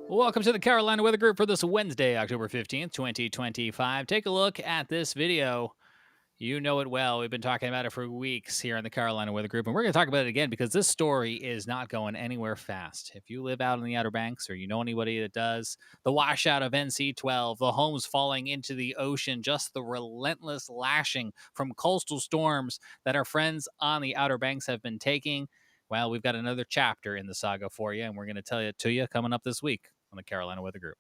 Welcome to the Carolina Weather Group for this Wednesday, October 15th, 2025. Take a look at this video. You know it well. We've been talking about it for weeks here in the Carolina Weather Group, and we're going to talk about it again because this story is not going anywhere fast. If you live out in the Outer Banks or you know anybody that does, the washout of NC-12, the homes falling into the ocean, just the relentless lashing from coastal storms that our friends on the Outer Banks have been taking. Well, we've got another chapter in the saga for you, and we're going to tell it to you coming up this week on the Carolina Weather Group.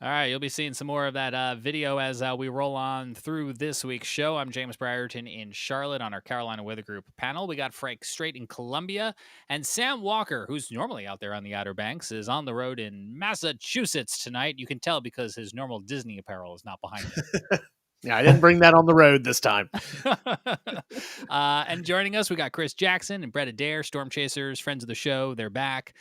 All right, you'll be seeing some more of that video as we roll on through this week's show. I'm James Brierton in Charlotte on our Carolina Weather Group panel. We got Frank Strait in Columbia, and Sam Walker, who's normally out there on the Outer Banks, is on the road in Massachusetts tonight. You can tell because his normal Disney apparel is not behind him. Yeah, I didn't bring that on the road this time. And joining us, we got Chris Jackson and Brett Adair, Storm Chasers, friends of the show. They're back.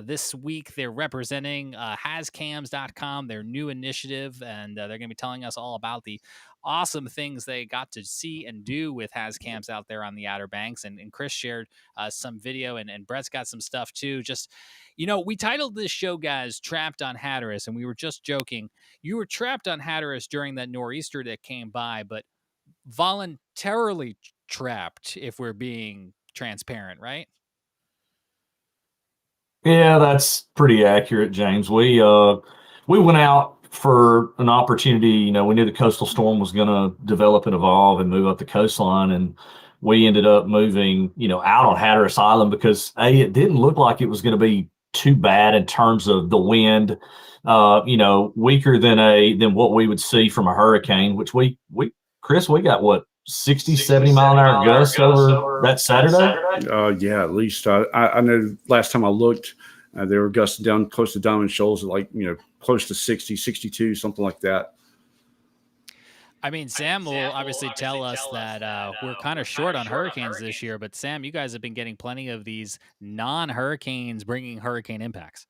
This week, they're representing HazCams.com, their new initiative, and they're going to be telling us all about the awesome things they got to see and do with HazCams out there on the Outer Banks. And Chris shared some video, and Brett's got some stuff too. Just, we titled this show, guys, Trapped on Hatteras, and we were just joking. You were trapped on Hatteras during that nor'easter that came by, but voluntarily trapped, if we're being transparent, right? Yeah, that's pretty accurate, James. We went out for an opportunity. We knew the coastal storm was going to develop and evolve and move up the coastline, and we ended up moving, out on Hatteras Island because it didn't look like it was going to be too bad in terms of the wind. Weaker than what we would see from a hurricane, which Chris, we got what, 60, 70 mile an hour gusts over that Saturday? Yeah, at least. I know last time I looked, they were gusting down close to Diamond Shoals, close to 60, 62, something like that. I mean, Sam will obviously tell us that we're kind of short on hurricanes this year, but Sam, you guys have been getting plenty of these non-hurricanes bringing hurricane impacts.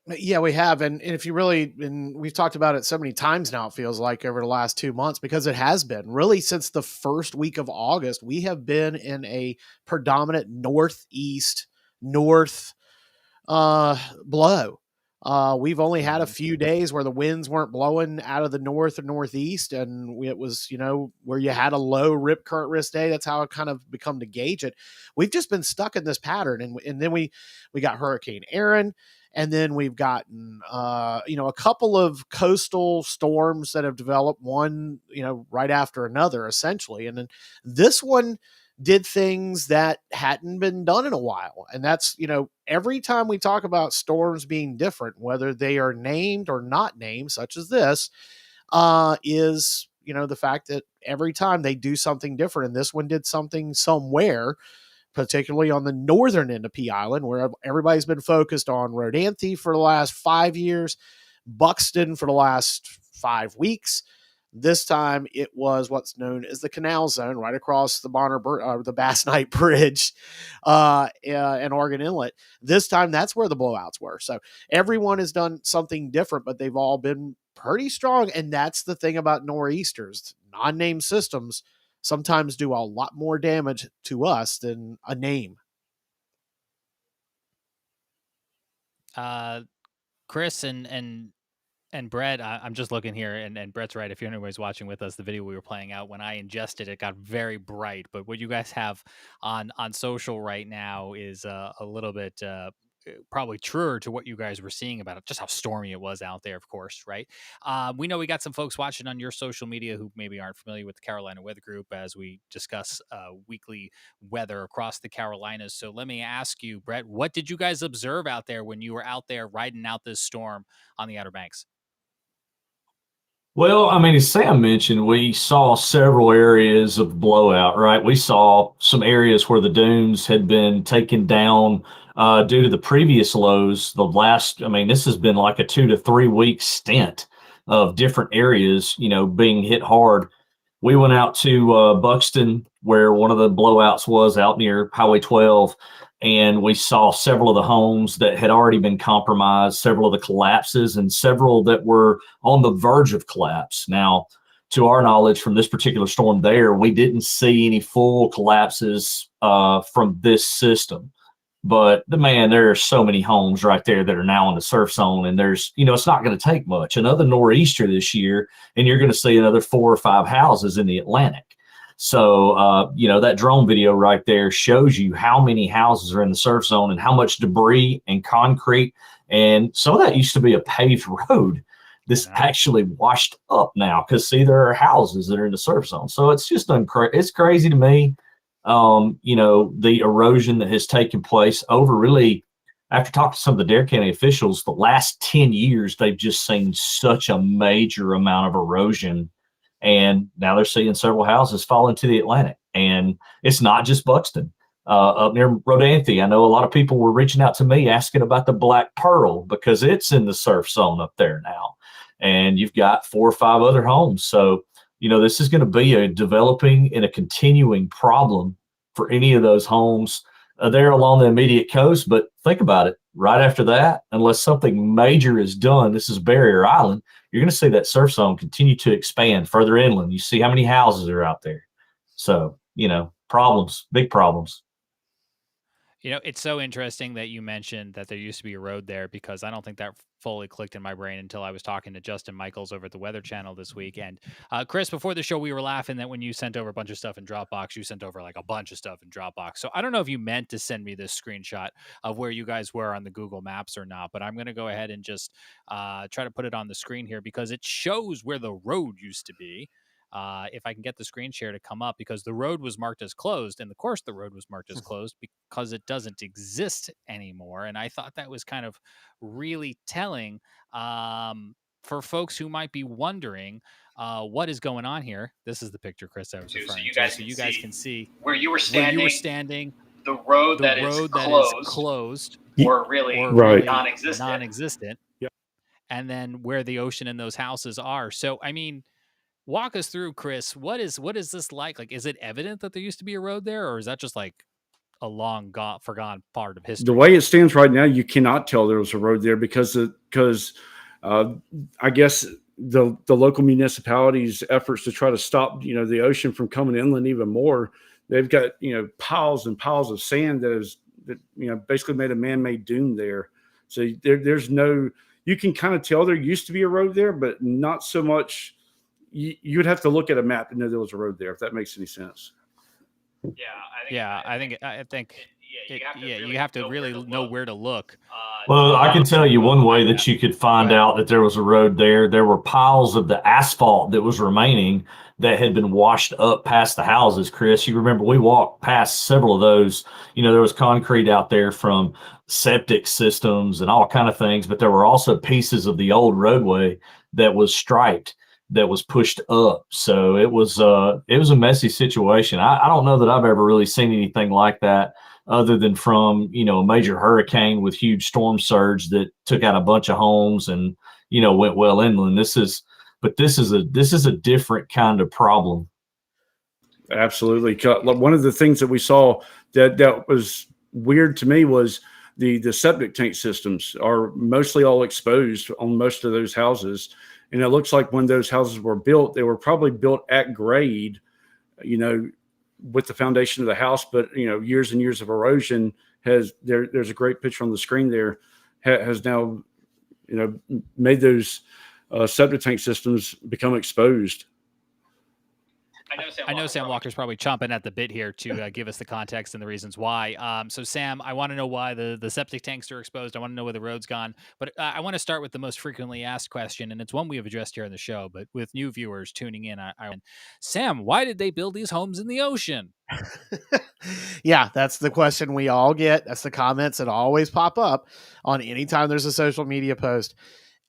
Yeah, we have. And if you really, and we've talked about it so many times now, it feels like over the last 2 months, because it has been really since the first week of August, we have been in a predominant northeast, north blow. We've only had a few days where the winds weren't blowing out of the north or northeast, and it was, where you had a low rip current risk day. That's how it kind of become to gauge it. We've just been stuck in this pattern, and then we got Hurricane Aaron, and then we've gotten a couple of coastal storms that have developed, one right after another, essentially, and then this one did things that hadn't been done in a while. And that's, every time we talk about storms being different, whether they are named or not named, such as this, is, the fact that every time they do something different. And this one did something somewhere, particularly on the northern end of P Island, where everybody's been focused on Rodanthe for the last 5 years, Buxton for the last 5 weeks. This time it was what's known as the Canal Zone, right across the Bass Knight Bridge and Oregon Inlet. This time that's where the blowouts were. So everyone has done something different, but they've all been pretty strong. And that's the thing about nor'easters. Non-named systems sometimes do a lot more damage to us than a name. Chris and Brett, I'm just looking here, and Brett's right. If anybody's watching with us, the video we were playing out, when I ingested it, got very bright. But what you guys have on social right now is a little bit probably truer to what you guys were seeing about it, just how stormy it was out there, of course, right? We know we got some folks watching on your social media who maybe aren't familiar with the Carolina Weather Group as we discuss weekly weather across the Carolinas. So let me ask you, Brett, what did you guys observe out there when you were out there riding out this storm on the Outer Banks? Well, as Sam mentioned, we saw several areas of blowout, right? We saw some areas where the dunes had been taken down due to the previous lows. This has been like a 2 to 3 week stint of different areas, being hit hard. We went out to Buxton, where one of the blowouts was out near Highway 12, and we saw several of the homes that had already been compromised, several of the collapses, and several that were on the verge of collapse. Now, to our knowledge from this particular storm there, we didn't see any full collapses from this system. But there are so many homes right there that are now in the surf zone, and there's, it's not going to take much. Another nor'easter this year, and you're going to see another 4 or 5 houses in the Atlantic. So, that drone video right there shows you how many houses are in the surf zone and how much debris and concrete. And some of that used to be a paved road. This actually washed up now because, see, there are houses that are in the surf zone. So it's just it's crazy to me. The erosion that has taken place over really, after talking to some of the Adair County officials, the last 10 years, they've just seen such a major amount of erosion. And now they're seeing several houses fall into the Atlantic. And it's not just Buxton. Up near Rodanthe, I know a lot of people were reaching out to me asking about the Black Pearl because it's in the surf zone up there now. And you've got 4 or 5 other homes. So, this is going to be a developing and a continuing problem for any of those homes there along the immediate coast. But think about it, right after that, unless something major is done, this is Barrier Island, you're going to see that surf zone continue to expand further inland. You see how many houses are out there. So, problems, big problems. It's so interesting that you mentioned that there used to be a road there, because I don't think that fully clicked in my brain until I was talking to Justin Michaels over at the Weather Channel this week. And Chris, before the show, we were laughing that when you sent over a bunch of stuff in Dropbox, you sent over like a bunch of stuff in Dropbox. So I don't know if you meant to send me this screenshot of where you guys were on the Google Maps or not, but I'm going to go ahead and just try to put it on the screen here because it shows where the road used to be. If I can get the screen share to come up, because the road was marked as closed, and of course the road was marked as closed because it doesn't exist anymore. And I thought that was kind of really telling for folks who might be wondering what is going on here. This is the picture, Chris, I was referring to. So you guys can see where you were standing, the road that is closed or really non-existent. Yep. And then where the ocean and those houses are. So, I mean, walk us through, Chris. What is this like? Like, is it evident that there used to be a road there, or is that just like a long forgotten part of history? The way it stands right now, you cannot tell there was a road there because I guess the local municipalities' efforts to try to stop the ocean from coming inland even more. They've got piles and piles of sand that basically made a man-made dune there. So there's no, you can kind of tell there used to be a road there, but not so much. You'd have to look at a map and know there was a road there, if that makes any sense. I think you have to really know where to look. Well, I can tell you one way that you could find out that there was a road there. There were piles of the asphalt that was remaining that had been washed up past the houses. Chris, you remember we walked past several of those. There was concrete out there from septic systems and all kind of things, but there were also pieces of the old roadway that was striped, that was pushed up. So it was a messy situation. I don't know that I've ever really seen anything like that other than from, a major hurricane with huge storm surge that took out a bunch of homes and, went well inland. This is a different kind of problem. Absolutely. One of the things that we saw that was weird to me was the septic tank systems are mostly all exposed on most of those houses. And it looks like when those houses were built, they were probably built at grade, with the foundation of the house. But, years and years of erosion there's a great picture on the screen there, has now, made those septic tank systems become exposed. I know Sam Walker's probably chomping at the bit here to give us the context and the reasons why. So, Sam, I want to know why the septic tanks are exposed. I want to know where the road's gone. But I want to start with the most frequently asked question, and it's one we have addressed here on the show. But with new viewers tuning in, Sam, why did they build these homes in the ocean? Yeah, that's the question we all get. That's the comments that always pop up on anytime there's a social media post.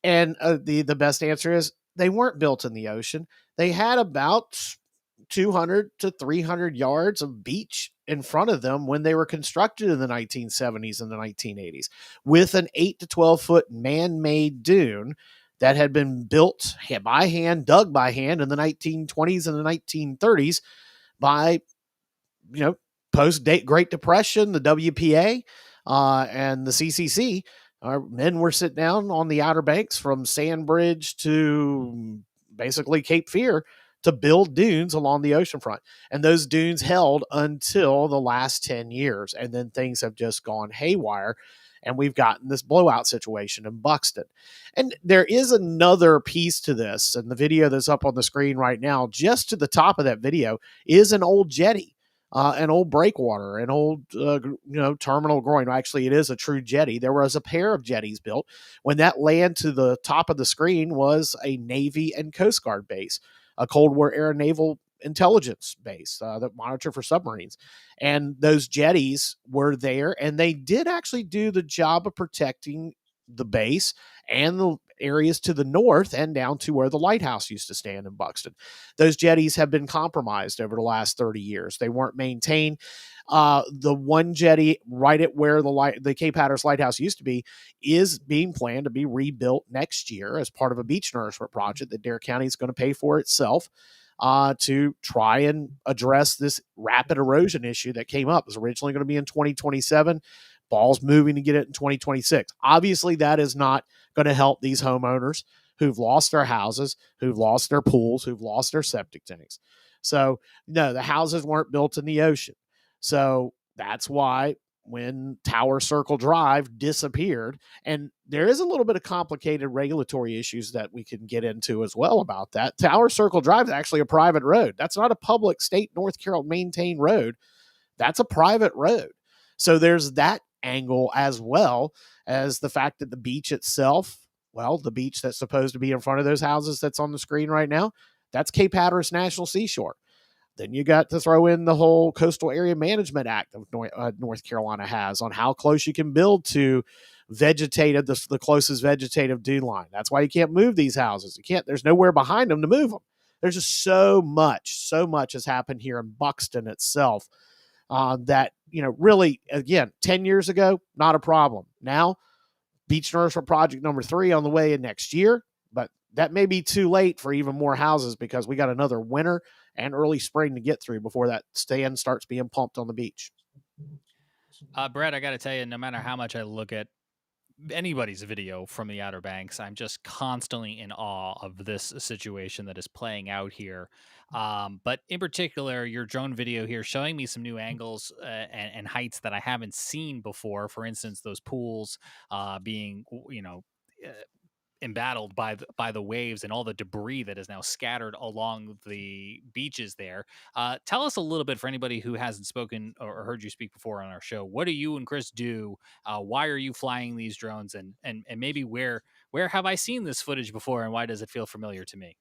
And the best answer is they weren't built in the ocean. They had about 200 to 300 yards of beach in front of them when they were constructed in the 1970s and the 1980s, with an 8 to 12 foot man-made dune that had been built by hand, dug by hand in the 1920s and the 1930s by, post Great Depression, the WPA and the CCC. Our men were sitting down on the Outer Banks from Sandbridge to basically Cape Fear, to build dunes along the oceanfront. And those dunes held until the last 10 years. And then things have just gone haywire. And we've gotten this blowout situation in Buxton. And there is another piece to this. And the video that's up on the screen right now, just to the top of that video, is an old jetty, an old breakwater, an old terminal groin. Actually, it is a true jetty. There was a pair of jetties built when that land to the top of the screen was a Navy and Coast Guard base, a Cold War era naval intelligence base that monitor for submarines. And those jetties were there, and they did actually do the job of protecting the base and the areas to the north and down to where the lighthouse used to stand in Buxton. Those jetties have been compromised over the last 30 years. They weren't maintained. The one jetty right at where the Cape Hatteras Lighthouse used to be is being planned to be rebuilt next year as part of a beach nourishment project that Adair County is going to pay for itself, to try and address this rapid erosion issue that came up. It was originally going to be in 2027. Ball's moving to get it in 2026. Obviously, that is not going to help these homeowners who've lost their houses, who've lost their pools, who've lost their septic tanks. So, no, the houses weren't built in the ocean. So that's why when Tower Circle Drive disappeared, and there is a little bit of complicated regulatory issues that we can get into as well about that. Tower Circle Drive is actually a private road. That's not a public state North Carolina maintained road. That's a private road. So there's that angle, as well as the fact that the beach itself, well, the beach that's supposed to be in front of those houses that's on the screen right now, that's Cape Hatteras National Seashore. Then you got to throw in the whole Coastal Area Management Act of North Carolina has on how close you can build to vegetated, the closest vegetative dune line. That's why you can't move these houses. You can't, there's nowhere behind them to move them. There's just so much has happened here in Buxton itself, that, really, again, 10 years ago, not a problem. Now, beach nourishment project number 3 on the way in next year, but that may be too late for even more houses because we got another winter and early spring to get through before that stand starts being pumped on the beach. Brett, I got to tell you, no matter how much I look at anybody's video from the Outer Banks, I'm just constantly in awe of this situation that is playing out here. But in particular, your drone video here showing me some new angles and heights that I haven't seen before. For instance, those pools being, embattled by the waves and all the debris that is now scattered along the beaches there. Tell us a little bit, for anybody who hasn't spoken or heard you speak before on our show, what do you and Chris do? Why are you flying these drones, and maybe where have I seen this footage before, and why does it feel familiar to me?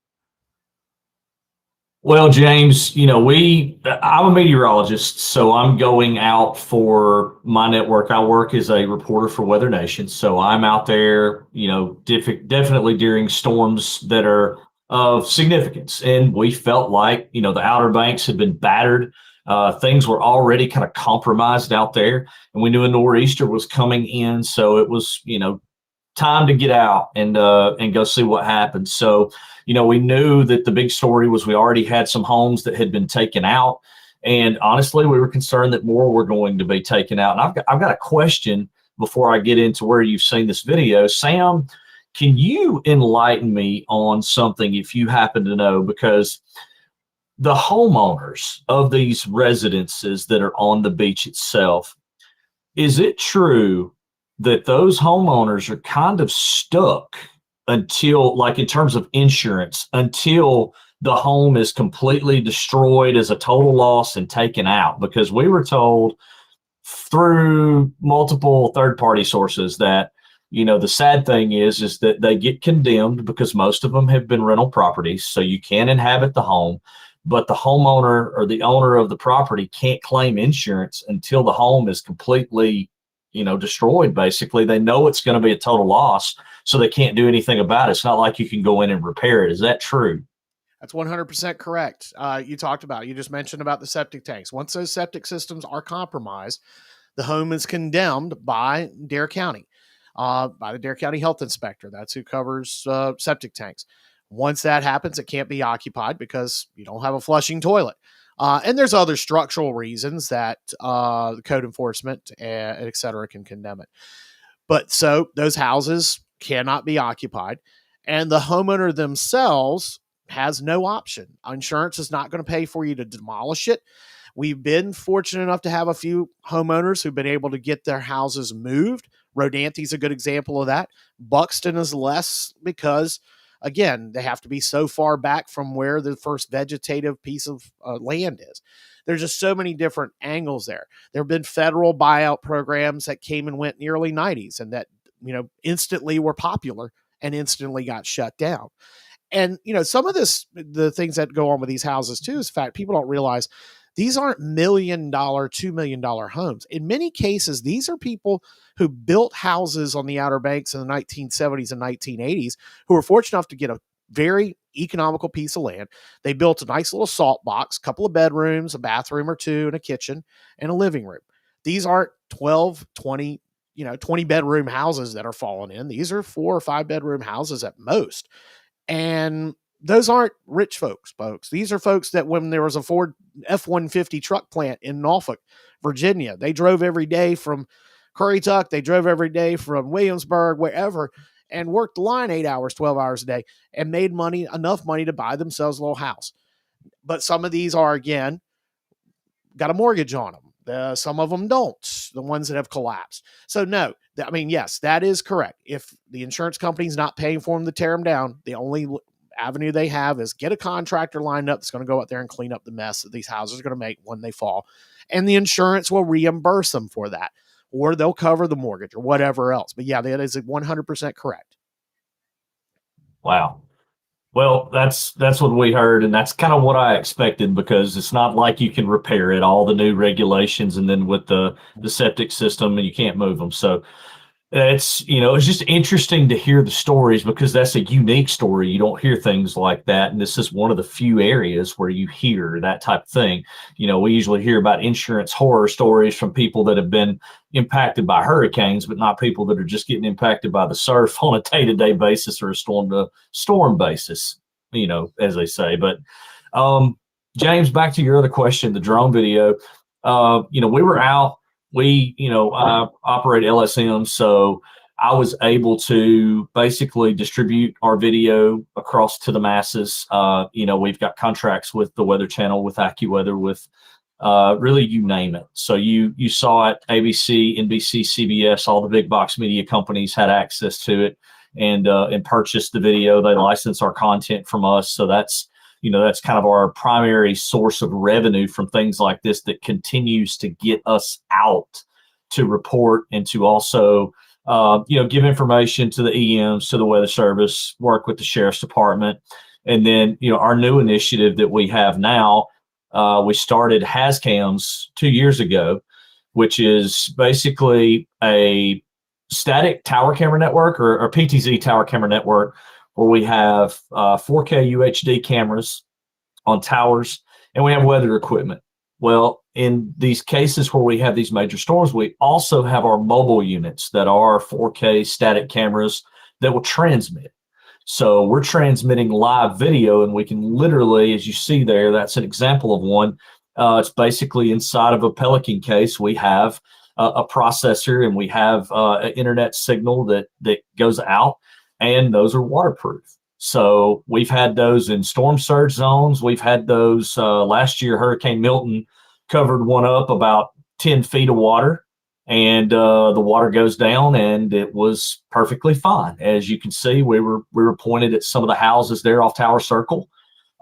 Well, James, I'm a meteorologist, so I'm going out for my network. I work as a reporter for Weather Nation, so I'm out there, definitely during storms that are of significance. And we felt like, the Outer Banks had been battered. Things were already kind of compromised out there, and we knew a nor'easter was coming in, so it was, time to get out and go see what happened. So, we knew that the big story was we already had some homes that had been taken out. And honestly, we were concerned that more were going to be taken out. And I've got a question before I get into where you've seen this video. Sam, can you enlighten me on something if you happen to know? Because the homeowners of these residences that are on the beach itself, is it true that those homeowners are kind of stuck until, like in terms of insurance, until the home is completely destroyed as a total loss and taken out? Because we were told through multiple third-party sources that, the sad thing is that they get condemned because most of them have been rental properties, so you can inhabit the home, but the homeowner or the owner of the property can't claim insurance until the home is completely destroyed. Basically, they know it's going to be a total loss, so they can't do anything about it. It's not like you can go in and repair it. Is that true? That's 100% correct. You just mentioned about the septic tanks. Once those septic systems are compromised, the home is condemned by Adair County, by the Adair County Health Inspector. That's who covers septic tanks. Once that happens, it can't be occupied because you don't have a flushing toilet. And there's other structural reasons that the code enforcement, et cetera, can condemn it. But so those houses cannot be occupied. And the homeowner themselves has no option. Insurance is not going to pay for you to demolish it. We've been fortunate enough to have a few homeowners who've been able to get their houses moved. Rodante's a good example of that. Buxton is less because, again, they have to be so far back from where the first vegetative piece of land is. There's just so many different angles there. There have been federal buyout programs that came and went in the early 90s and that, instantly were popular and instantly got shut down. And, some of the things that go on with these houses too is the fact people don't realize these aren't $1 million, $2 million homes. In many cases, these are people who built houses on the Outer Banks in the 1970s and 1980s who were fortunate enough to get a very economical piece of land. They built a nice little salt box, couple of bedrooms, a bathroom or two, and a kitchen and a living room. These aren't 12, 20 bedroom houses that are falling in. These are 4 or 5 bedroom houses at most. And those aren't rich folks. These are folks that when there was a Ford F-150 truck plant in Norfolk, Virginia, they drove every day from Currituck. They drove every day from Williamsburg, wherever, and worked the line 8 hours, 12 hours a day and made enough money to buy themselves a little house. But some of these are, again, got a mortgage on them. Some of them don't, the ones that have collapsed. So no, yes, that is correct. If the insurance company's not paying for them to tear them down, the only avenue they have is get a contractor lined up that's going to go out there and clean up the mess that these houses are going to make when they fall. And the insurance will reimburse them for that, or they'll cover the mortgage or whatever else. But yeah, that is 100% correct. Wow. Well, that's what we heard, and that's kind of what I expected, because it's not like you can repair it, all the new regulations, and then with the septic system, and you can't move them. So it's just interesting to hear the stories, because that's a unique story. You don't hear things like that, and this is one of the few areas where you hear that type of thing. We usually hear about insurance horror stories from people that have been impacted by hurricanes, but not people that are just getting impacted by the surf on a day-to-day basis or a storm-to-storm basis, as they say. But James, back to your other question, the drone video. We were out. I operate LSM, so I was able to basically distribute our video across to the masses. We've got contracts with the Weather Channel, with AccuWeather, with really you name it. So you saw it, ABC, NBC, CBS, all the big box media companies had access to it and purchased the video. They license our content from us. So that's kind of our primary source of revenue from things like this, that continues to get us out to report and to also, give information to the EMs, to the Weather Service, work with the Sheriff's Department. And then, our new initiative that we have now, we started HazCams 2 years ago, which is basically a static tower camera network, or PTZ tower camera network, where we have 4K UHD cameras on towers, and we have weather equipment. Well, in these cases where we have these major storms, we also have our mobile units that are 4K static cameras that will transmit. So we're transmitting live video, and we can literally, as you see there, that's an example of one. It's basically inside of a Pelican case. We have a processor, and we have an internet signal that goes out, and those are waterproof. So we've had those in storm surge zones. We've had those last year. Hurricane Milton covered one up about 10 feet of water, and the water goes down, and it was perfectly fine. As you can see, we were pointed at some of the houses there off Tower Circle.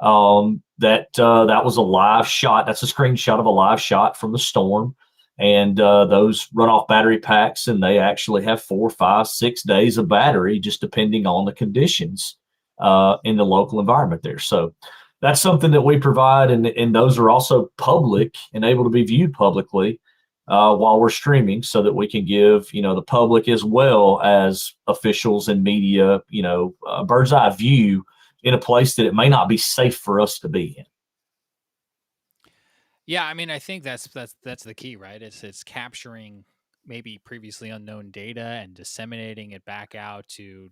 That was a live shot. That's a screenshot of a live shot from the storm. And those run off battery packs, and they actually have 4, 5, 6 days of battery, just depending on the conditions in the local environment there. So that's something that we provide, and those are also public and able to be viewed publicly while we're streaming, so that we can give the public as well as officials and media a bird's eye view in a place that it may not be safe for us to be in. Yeah, I mean, I think that's the key, right? It's capturing maybe previously unknown data and disseminating it back out to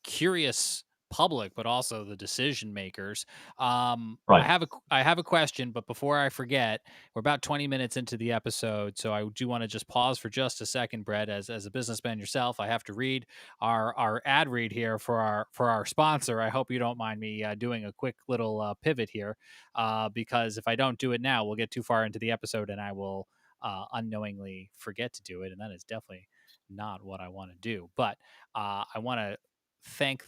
curious public, but also the decision makers. I Right. have a question, but before I forget, we're about 20 minutes into the episode, so I do want to just pause for just a second, Brett. As a businessman yourself, I have to read our ad read here for our sponsor. I hope you don't mind me doing a quick little pivot here, because if I don't do it now, we'll get too far into the episode, and I will unknowingly forget to do it, and that is definitely not what I want to do. But I want to thank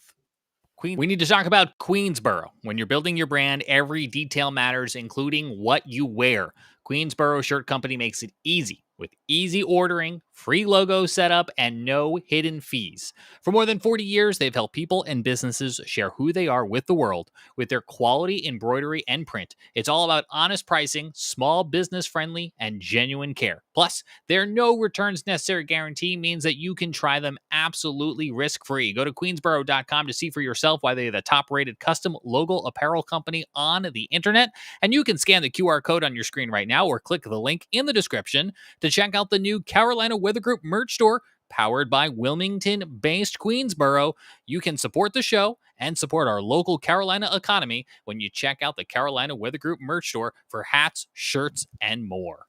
we need to talk about Queensboro. When you're building your brand, every detail matters, including what you wear. Queensboro Shirt Company makes it easy with easy ordering, free logo setup, and no hidden fees. For more than 40 years, they've helped people and businesses share who they are with the world with their quality embroidery and print. It's all about honest pricing, small business friendly, and genuine care. Plus, their no returns necessary guarantee means that you can try them absolutely risk-free. Go to queensboro.com to see for yourself why they're the top-rated custom logo apparel company on the internet. And you can scan the QR code on your screen right now or click the link in the description to check out the new Carolina Weather Group merch store powered by Wilmington-based Queensboro. You can support the show and support our local Carolina economy when you check out the Carolina Weather Group merch store for hats, shirts, and more.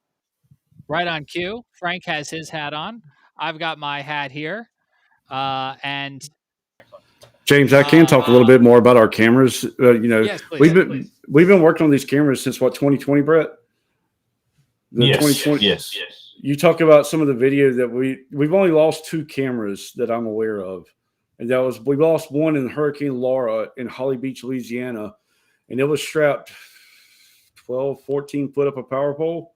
Right on cue. Frank has his hat on. I've got my hat here. And James, I can talk a little bit more about our cameras. Yes, please. We've been working on these cameras since 2020, Brett? Yes. 2020. Yes. You talk about some of the video that we've only lost 2 cameras that I'm aware of. And we lost one in Hurricane Laura in Holly Beach, Louisiana. And it was strapped 12, 14 foot up a power pole.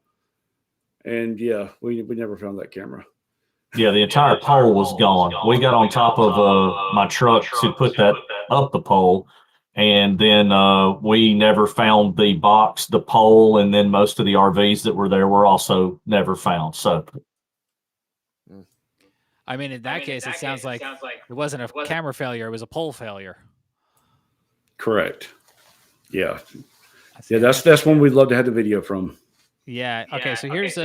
And yeah, we never found that camera. Yeah, the entire pole was gone. We got on top of my truck to put that up the pole. And then we never found the box, the pole, and then most of the RVs that were there were also never found. So, I mean, in that case, it sounds like it wasn't a camera failure; it was a pole failure. Correct. Yeah. That's one we'd love to have the video from. Yeah. Okay. So here's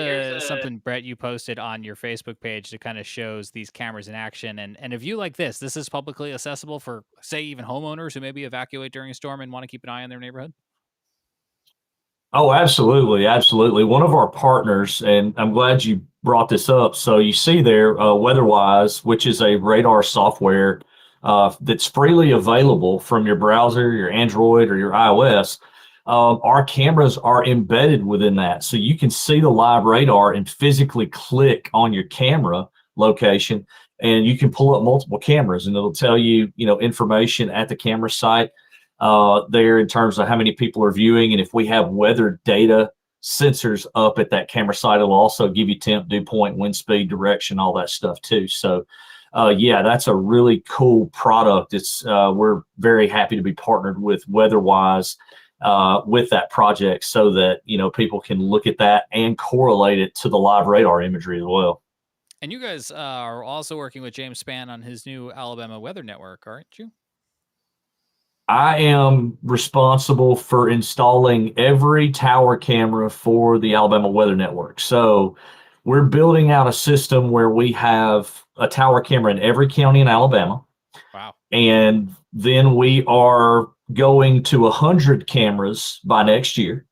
something, Brett, you posted on your Facebook page that kind of shows these cameras in action. And a view like this is publicly accessible for, say, even homeowners who maybe evacuate during a storm and want to keep an eye on their neighborhood. oh, absolutely. Absolutely. One of our partners, and I'm glad you brought this up. So you see there, WeatherWise, which is a radar software that's freely available from your browser, your Android, or your iOS. Our cameras are embedded within that. So you can see the live radar and physically click on your camera location, and you can pull up multiple cameras, and it'll tell you, information at the camera site there in terms of how many people are viewing. And if we have weather data sensors up at that camera site, it'll also give you temp, dew point, wind speed, direction, all that stuff too. So yeah, that's a really cool product. We're very happy to be partnered with WeatherWise with that project, so that people can look at that and correlate it to the live radar imagery as well. And you guys are also working with James Spann on his new Alabama Weather Network, aren't you? I am responsible for installing every tower camera for the Alabama Weather Network. So we're building out a system where we have a tower camera in every county in Alabama. Wow. And then we are going to 100 cameras by next year.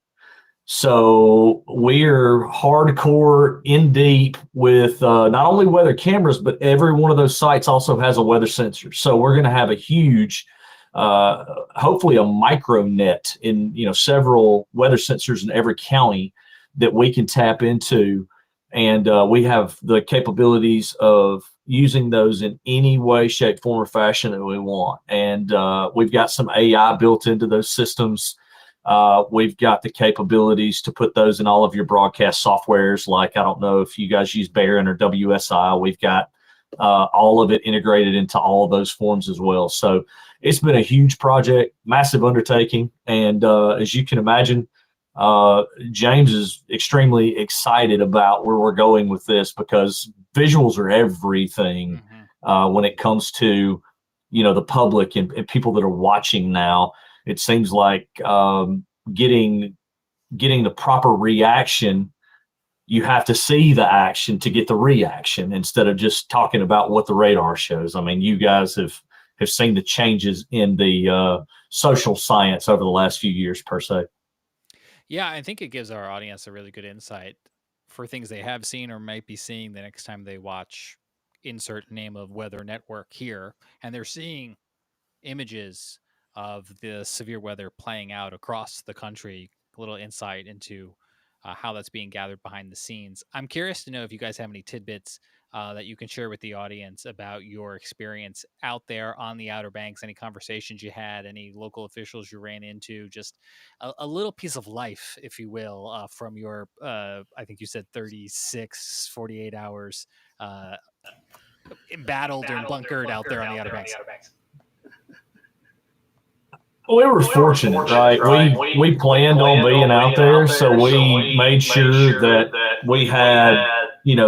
So we're hardcore in deep with not only weather cameras, but every one of those sites also has a weather sensor. So we're going to have a huge, hopefully a micro net in, several weather sensors in every county that we can tap into. And we have the capabilities of using those in any way, shape, form, or fashion that we want. And we've got some AI built into those systems. We've got the capabilities to put those in all of your broadcast softwares. Like, I don't know if you guys use Baron or WSI. We've got all of it integrated into all of those forms as well. So it's been a huge project, massive undertaking. And as you can imagine, James is extremely excited about where we're going with this, because visuals are everything when it comes to, the public and people that are watching now. It seems like getting the proper reaction, you have to see the action to get the reaction, instead of just talking about what the radar shows. I mean, you guys have have seen the changes in the social science over the last few years per se. Yeah, I think it gives our audience a really good insight for things they have seen or might be seeing the next time they watch insert name of weather network here, and they're seeing images of the severe weather playing out across the country, a little insight into how that's being gathered behind the scenes. I'm curious to know if you guys have any tidbits that you can share with the audience about your experience out there on the Outer Banks, any conversations you had, any local officials you ran into, just a little piece of life, if you will, from your, I think you said 48 hours embattled or bunkered out there on the Outer Banks. We were fortunate, right? We planned on being out there, so we made sure that we had,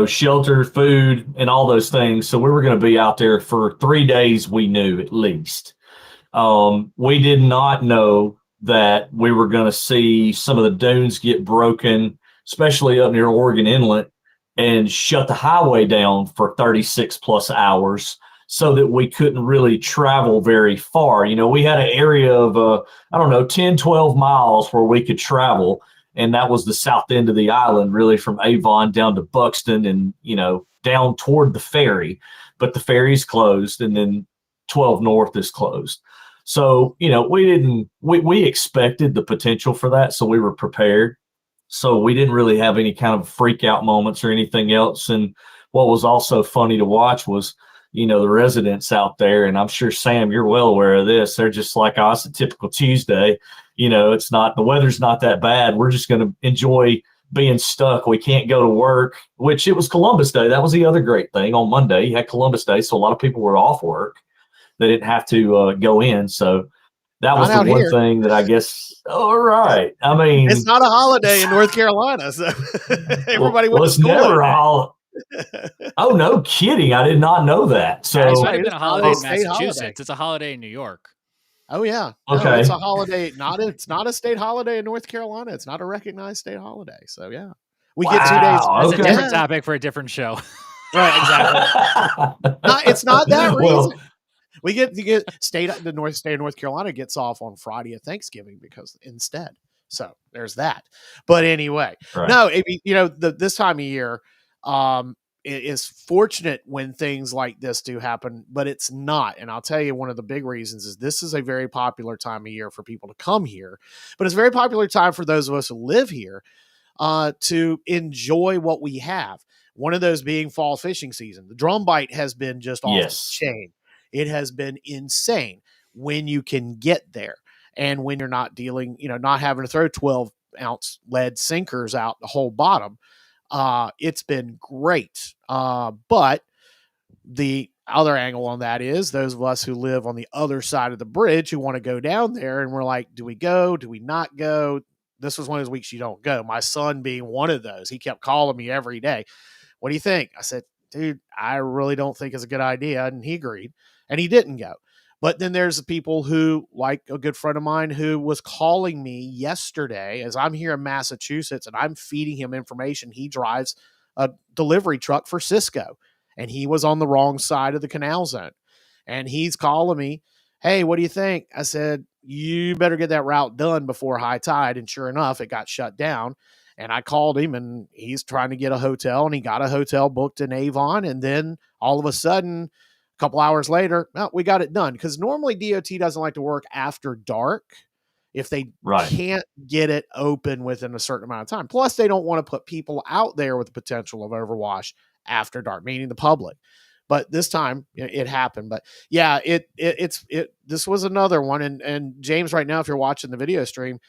shelter, food, and all those things. So we were going to be out there for 3 days, we knew at least. We did not know that we were going to see some of the dunes get broken, especially up near Oregon Inlet, and shut the highway down for 36 plus hours, so that we couldn't really travel very far. We had an area of, 10, 12 miles where we could travel. And that was the south end of the island, really from Avon down to Buxton and, down toward the ferry. But the ferry's closed, and then 12 North is closed. So, we expected the potential for that. So we were prepared. So we didn't really have any kind of freak out moments or anything else. And what was also funny to watch was, the residents out there, and I'm sure, Sam, you're well aware of this. They're just like, oh, it's a typical Tuesday. The weather's not that bad. We're just going to enjoy being stuck. We can't go to work, which it was Columbus Day. That was the other great thing. On Monday, you had Columbus Day, so a lot of people were off work. They didn't have to go in. So that was the one thing that I guess, all right. I mean, it's not a holiday in North Carolina, so everybody went to it's school. Never a holiday. Oh, no kidding. I did not know that. So it might have been a holiday in Massachusetts. Holiday. It's a holiday in New York. Oh, yeah. Okay. No, it's a holiday. It's not a state holiday in North Carolina. It's not a recognized state holiday. So, yeah. We get 2 days. That's a different topic for a different show. Right, exactly. It's not that reason. We get the North state of North Carolina gets off on Friday of Thanksgiving because instead. So there's that. But anyway, right. No, this time of year, it is fortunate when things like this do happen, but it's not. And I'll tell you, one of the big reasons is this is a very popular time of year for people to come here, but it's a very popular time for those of us who live here to enjoy what we have. One of those being fall fishing season. The drum bite has been just off the chain. It has been insane when you can get there and when you're not dealing, not having to throw 12-ounce lead sinkers out the whole bottom. It's been great. But the other angle on that is those of us who live on the other side of the bridge who want to go down there, and we're like, do we go? Do we not go? This was one of those weeks you don't go. My son being one of those, he kept calling me every day. What do you think? I said, dude, I really don't think it's a good idea. And he agreed, and he didn't go. But then there's the people who, like a good friend of mine who was calling me yesterday as I'm here in Massachusetts and I'm feeding him information. He drives a delivery truck for Cisco, and he was on the wrong side of the canal zone. And he's calling me, hey, what do you think? I said, you better get that route done before high tide. And sure enough, it got shut down. And I called him, and he's trying to get a hotel, and he got a hotel booked in Avon. And then all of a sudden, a couple hours later, we got it done. Because normally DOT doesn't like to work after dark if they can't get it open within a certain amount of time. Plus, they don't want to put people out there with the potential of overwash after dark, meaning the public. But this time it happened. But yeah, this was another one. And James, right now, if you're watching the video stream,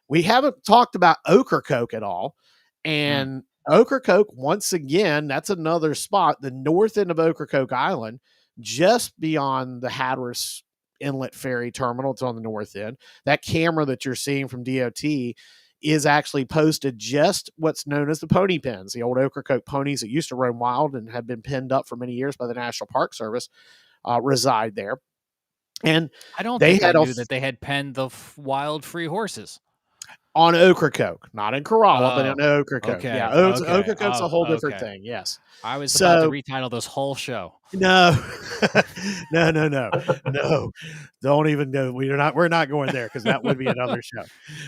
we haven't talked about Ocracoke at all. And Ocracoke, once again, that's another spot, the north end of Ocracoke Island, just beyond the Hatteras Inlet Ferry Terminal. It's on the north end. That camera that you're seeing from DOT is actually posted just what's known as the pony pens, the old Ocracoke ponies that used to roam wild and have been penned up for many years by the National Park Service, reside there. And I don't think I knew that they had penned the wild free horses. On Ocracoke, not in Corolla, but on Ocracoke. Okay, Yeah, okay, Ocracoke's a whole different okay. thing. Yes. I was about to retitle this whole show. No, no. Don't even go. We're not going there because that would be another show.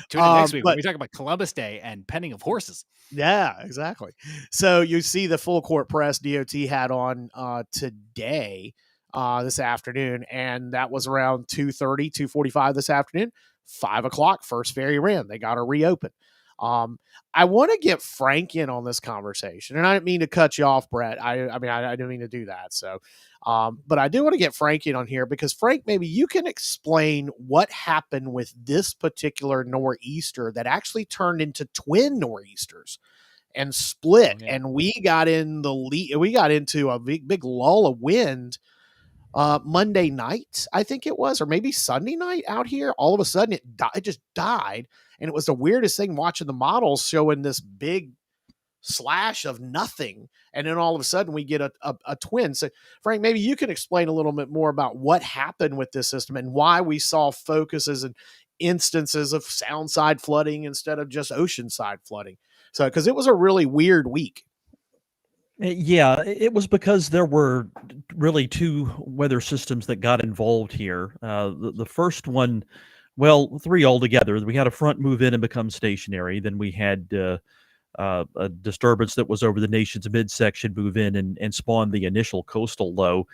Tune in next week when we talk about Columbus Day and penning of horses. Yeah, exactly. So you see the full court press DOT had on today, this afternoon, and that was around 2:30, 2:45 this afternoon. 5 o'clock, first ferry ran. They got to reopen. I want to get Frank in on this conversation, and I didn't mean to cut you off, Brett. I didn't mean to do that. So, but I do want to get Frank in on here because Frank, maybe you can explain what happened with this particular nor'easter that actually turned into twin nor'easters and split, and we got in the lead. We got into a big lull of wind. Monday night, I think it was, or maybe Sunday night out here. All of a sudden, it just died, and it was the weirdest thing watching the models showing this big slash of nothing, and then all of a sudden we get a twin. So, Frank, maybe you can explain a little bit more about what happened with this system and why we saw focuses and instances of sound side flooding instead of just ocean side flooding. So, because it was a really weird week. Yeah, it was because there were really two weather systems that got involved here. The first one, well, three altogether. We had a front move in and become stationary. Then we had a disturbance that was over the nation's midsection move in and spawn the initial coastal low.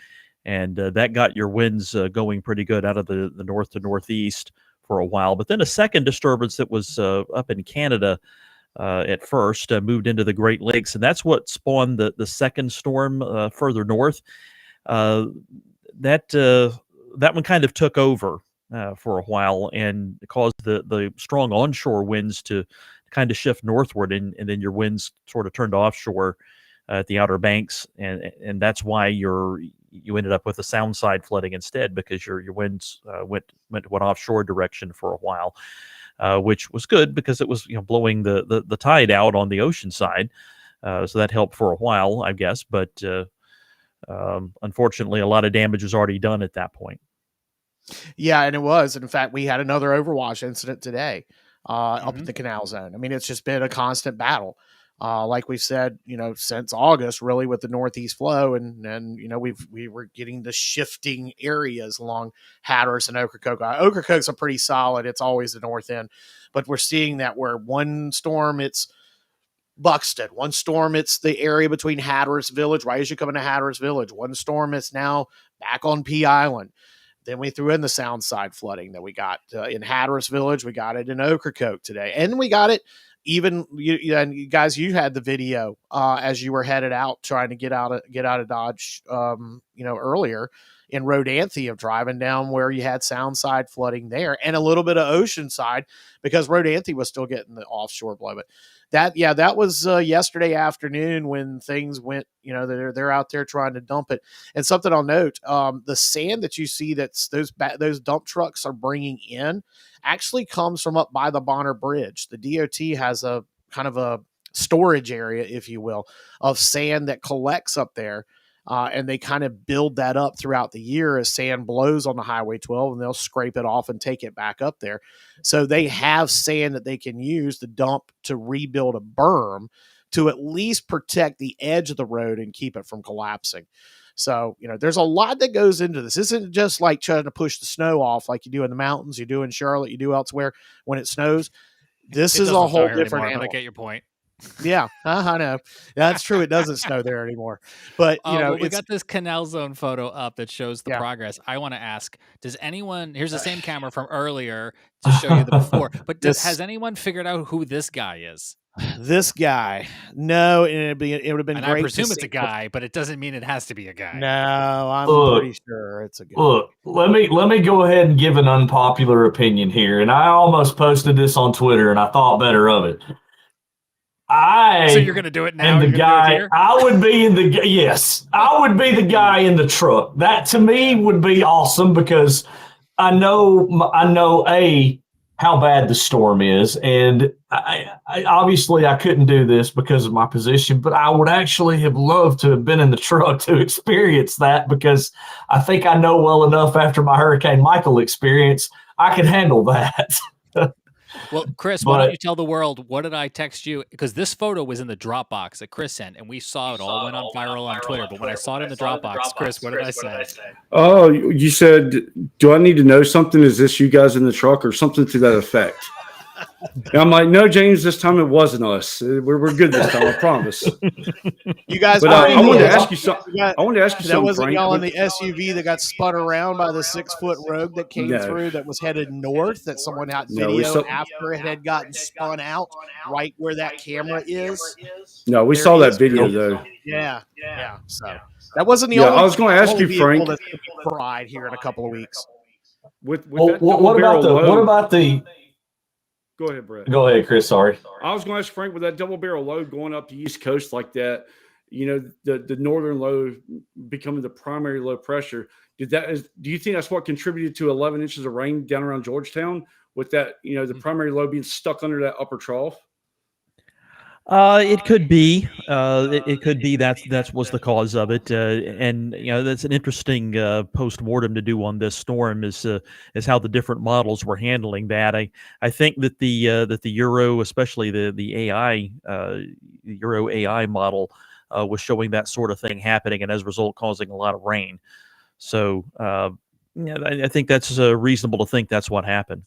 And that got your winds going pretty good out of the north to northeast for a while. But then a second disturbance that was up in Canada at first moved into the Great Lakes, and that's what spawned the second storm further north. That one kind of took over for a while and caused the strong onshore winds to kind of shift northward, and then your winds sort of turned offshore at the Outer Banks, and that's why you ended up with a sound side flooding instead, because your winds went one offshore direction for a while. Which was good because it was blowing the tide out on the ocean side, so that helped for a while, I guess. But unfortunately, a lot of damage was already done at that point. Yeah, and it was. And in fact, we had another overwash incident today up in the canal zone. I mean, it's just been a constant battle. Like we've said, since August, really, with the northeast flow, and we were getting the shifting areas along Hatteras and Ocracoke. Ocracoke's are pretty solid; it's always the north end, but we're seeing that where one storm it's Buxton, one storm it's the area between Hatteras Village, right as you come into Hatteras Village. One storm it's now back on P Island. Then we threw in the sound side flooding that we got in Hatteras Village. We got it in Ocracoke today, and we got it. Even you guys, you had the video as you were headed out trying to get out of Dodge, earlier in Rodanthe, of driving down where you had sound side flooding there and a little bit of ocean side because Rodanthe was still getting the offshore blow. But that was yesterday afternoon when things went. They're out there trying to dump it. And something I'll note: the sand that you see that's those dump trucks are bringing in actually comes from up by the Bonner Bridge. The DOT has a kind of a storage area, if you will, of sand that collects up there. And they kind of build that up throughout the year as sand blows on the Highway 12, and they'll scrape it off and take it back up there. So they have sand that they can use to dump to rebuild a berm to at least protect the edge of the road and keep it from collapsing. So, there's a lot that goes into this. This isn't just like trying to push the snow off like you do in the mountains, you do in Charlotte, you do elsewhere when it snows. This is a whole different animal. But I get your point. Yeah, I know. That's true. It doesn't snow there anymore. But, we got this canal zone photo up that shows the progress. I want to ask, does anyone, here's the same camera from earlier to show you the before, but has anyone figured out who this guy is? This guy? No, it would have been and great. I presume it's a guy, but it doesn't mean it has to be a guy. No, I'm pretty sure it's a guy. Look, let me go ahead and give an unpopular opinion here, and I almost posted this on Twitter, and I thought better of it. So you're going to do it now? And the guy, I would be I would be the guy in the truck. That to me would be awesome because I know how bad the storm is, and I obviously I couldn't do this because of my position, but I would actually have loved to have been in the truck to experience that because I think I know well enough after my Hurricane Michael experience, I could handle that. Well, Chris, why don't you tell the world, what did I text you? Because this photo was in the Dropbox that Chris sent, and we saw it all went on viral on Twitter. But when I saw it in the Dropbox, Chris, what did I say? Oh, you said, do I need to know something? Is this you guys in the truck or something to that effect? And I'm like, no, James, this time it wasn't us. We're good this time, I promise. You guys, but I wanted to ask you something. I wanted to ask you that something, wasn't Frank. y'all in the SUV that got spun around by the 6-foot rogue that came through that was headed north that someone had video after it had gotten spun out right where that camera is? No, we saw that video though. Yeah. So that wasn't the only. I was going to ask you, Frank. That's fried here in a couple of weeks. With what about the? Go ahead, Brett. Go ahead, Chris. Sorry. I was going to ask Frank, with that double barrel load going up the East Coast like that, the northern low becoming the primary low pressure, do you think that's what contributed to 11 inches of rain down around Georgetown with that, the primary low being stuck under that upper trough? It could be. It could be that was the cause of it. And that's an interesting post-mortem to do on this storm is how the different models were handling that. I think that the Euro, especially the AI Euro AI model, was showing that sort of thing happening, and as a result, causing a lot of rain. So I think that's reasonable to think that's what happened.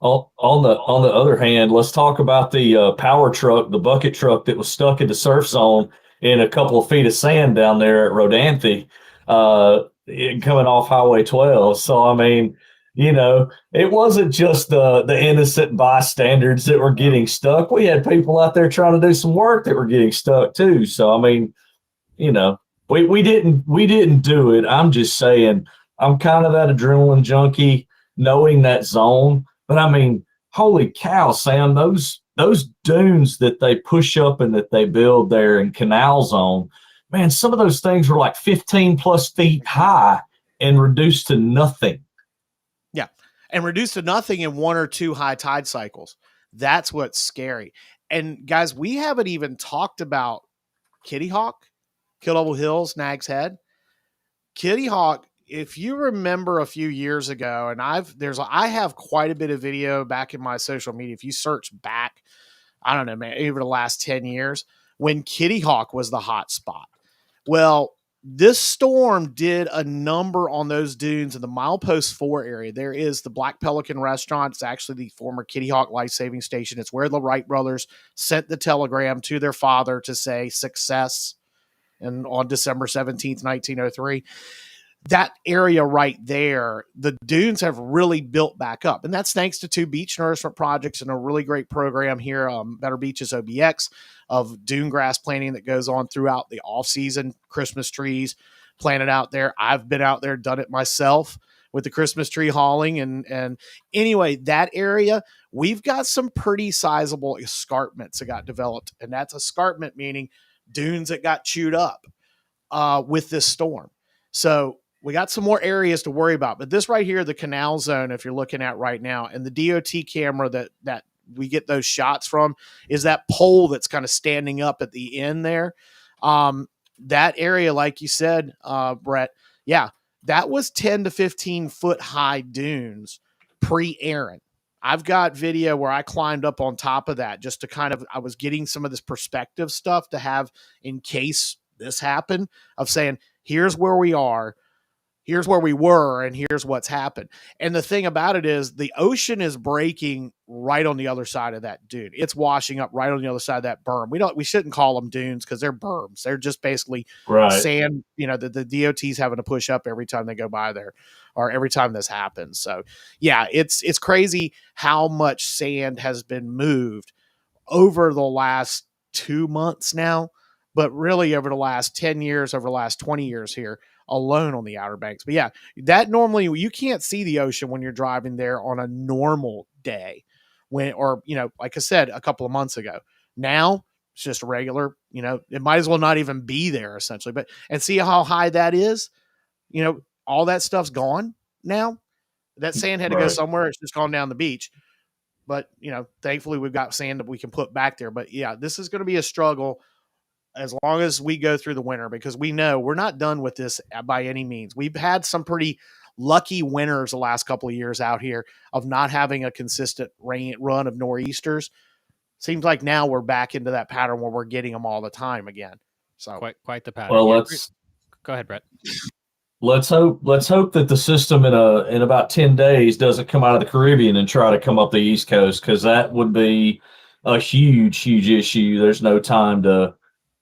On the other hand, let's talk about the power truck, the bucket truck that was stuck in the surf zone in a couple of feet of sand down there at Rodanthe, coming off Highway 12. So, I mean, it wasn't just the innocent bystanders that were getting stuck. We had people out there trying to do some work that were getting stuck too. So, I mean, we didn't do it. I'm just saying, I'm kind of that adrenaline junkie knowing that zone. But I mean, holy cow, Sam, those dunes that they push up and that they build there in Canal Zone, man, some of those things were like 15 plus feet high and reduced to nothing. Yeah. And reduced to nothing in 1 or 2 high tide cycles. That's what's scary. And guys, we haven't even talked about Kitty Hawk, Kill Double Hills, Nag's Head. Kitty Hawk, if you remember a few years ago, and I have quite a bit of video back in my social media. If you search back, I don't know, man, over the last 10 years, when Kitty Hawk was the hot spot. Well, this storm did a number on those dunes in the Milepost 4 area. There is the Black Pelican restaurant. It's actually the former Kitty Hawk life-saving station. It's where the Wright brothers sent the telegram to their father to say success, and on December 17th, 1903. That area right there, the dunes have really built back up. And that's thanks to 2 beach nourishment projects and a really great program here, Better Beaches OBX, of dune grass planting that goes on throughout the off-season. Christmas trees planted out there. I've been out there, done it myself with the Christmas tree hauling. And anyway, that area, we've got some pretty sizable escarpments that got developed. And that's escarpment meaning dunes that got chewed up with this storm. So we got some more areas to worry about, but this right here, the Canal Zone, if you're looking at right now, and the DOT camera that we get those shots from is that pole that's kind of standing up at the end there. That area, like you said, Brett, yeah, that was 10 to 15 foot high dunes pre-Aaron. I've got video where I climbed up on top of that just to I was getting some of this perspective stuff to have in case this happened, of saying, here's where we are, here's where we were, and here's what's happened. And the thing about it is the ocean is breaking right on the other side of that dune. It's washing up right on the other side of that berm. We shouldn't call them dunes because they're berms. They're just basically sand, the DOT's having to push up every time they go by there, or every time this happens. So yeah, it's crazy how much sand has been moved over the last 2 months now, but really over the last 10 years, over the last 20 years here alone on the Outer Banks. But yeah, that normally you can't see the ocean when you're driving there on a normal day like I said, a couple of months ago. Now it's just regular, it might as well not even be there essentially, and see how high that is, all that stuff's gone now. That sand had to go somewhere. It's just gone down the beach. But, thankfully we've got sand that we can put back there. But yeah, this is going to be a struggle as long as we go through the winter, because we know we're not done with this by any means. We've had some pretty lucky winners the last couple of years out here of not having a consistent run of nor'easters. Seems like now we're back into that pattern where we're getting them all the time again. So quite the pattern. Well, Go ahead, Brett. Let's hope that the system in about 10 days doesn't come out of the Caribbean and try to come up the East Coast, because that would be a huge issue. There's no time to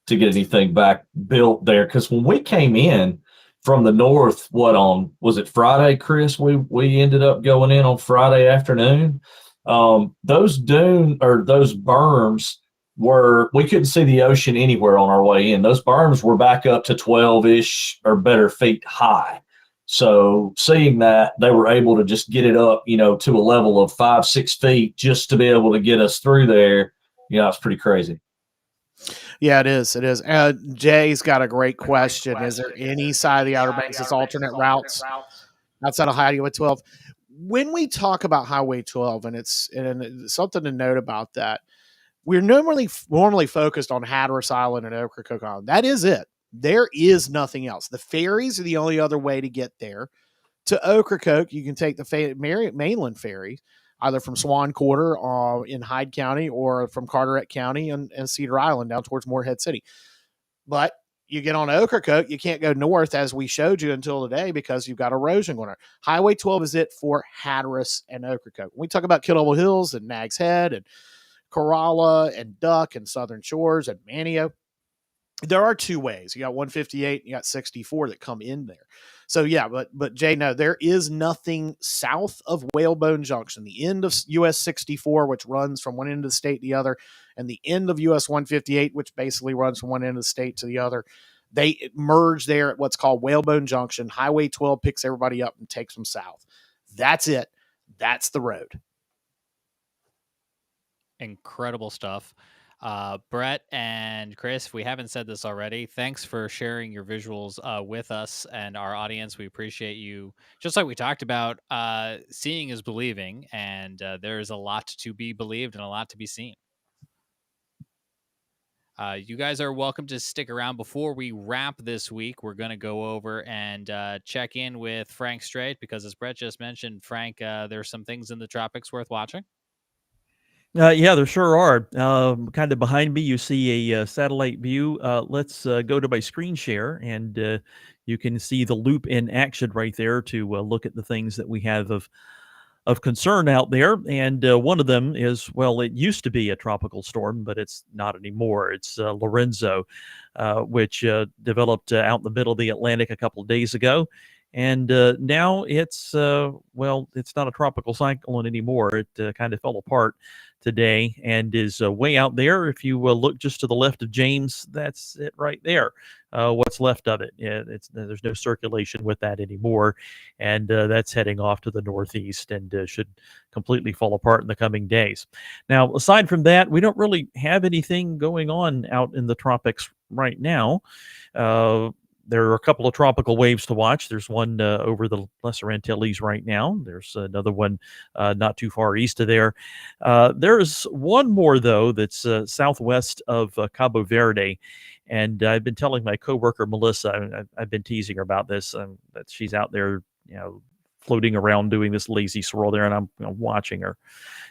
get anything back built there, because when we came in from the north, was it Friday, Chris? We ended up going in on Friday afternoon. Those berms we couldn't see the ocean anywhere on our way in. Those berms were back up to 12-ish or better feet high. So seeing that, they were able to just get it up, to a level of 5-6 feet just to be able to get us through there. It's pretty crazy. Yeah, it is. It is. Jay's got a great question. Is there any side of the Outer Banks that's alternate routes outside of Highway 12? When we talk about Highway 12, and it's something to note about that, we're normally focused on Hatteras Island and Ocracoke Island. That is it. There is nothing else. The ferries are the only other way to get there. To Ocracoke, you can take the mainland ferry, either from Swan Quarter in Hyde County or from Carteret County and Cedar Island down towards Morehead City. But you get on Ocracoke, you can't go north, as we showed you until today, because you've got erosion going on. Highway 12 is it for Hatteras and Ocracoke. When we talk about Kill Double Hills and Nag's Head and Corolla and Duck and Southern Shores and Manio, there are two ways. You got 158 and you got 64 that come in there. So yeah, but Jay, no, there is nothing south of Whalebone Junction, the end of US 64, which runs from one end of the state to the other, and the end of US 158, which basically runs from one end of the state to the other. They merge there at what's called Whalebone Junction. Highway 12 picks everybody up and takes them south. That's it. That's the road. Incredible stuff. Brett and Chris, if we haven't said this already, thanks for sharing your visuals with us and our audience. We appreciate you. Just like we talked about, seeing is believing, and there's a lot to be believed and a lot to be seen. You guys are welcome to stick around. Before we wrap this week, we're going to go over and check in with Frank Strait, because as Brett just mentioned, Frank, there's some things in the tropics worth watching. Yeah, there sure are. Kind of behind me, you see a satellite view. Let's go to my screen share, and you can see the loop in action right there to look at the things that we have of concern out there. And one of them is, well, it used to be a tropical storm, but it's not anymore. It's Lorenzo, which developed out in the middle of the Atlantic a couple of days ago. And now it's it's not a tropical cyclone anymore. It kind of fell apart today and is way out there. If you look just to the left of James, that's it right there. What's left of it. There's no circulation with that anymore, and that's heading off to the northeast and should completely fall apart in the coming days. Now, aside from that, we don't really have anything going on out in the tropics right now. There are a couple of tropical waves to watch. There's one over the Lesser Antilles right now. There's another one not too far east of there. There's one more, though, that's southwest of Cabo Verde. And I've been telling my coworker, Melissa, I've been teasing her about this, that she's out there, floating around doing this lazy swirl there, and I'm watching her.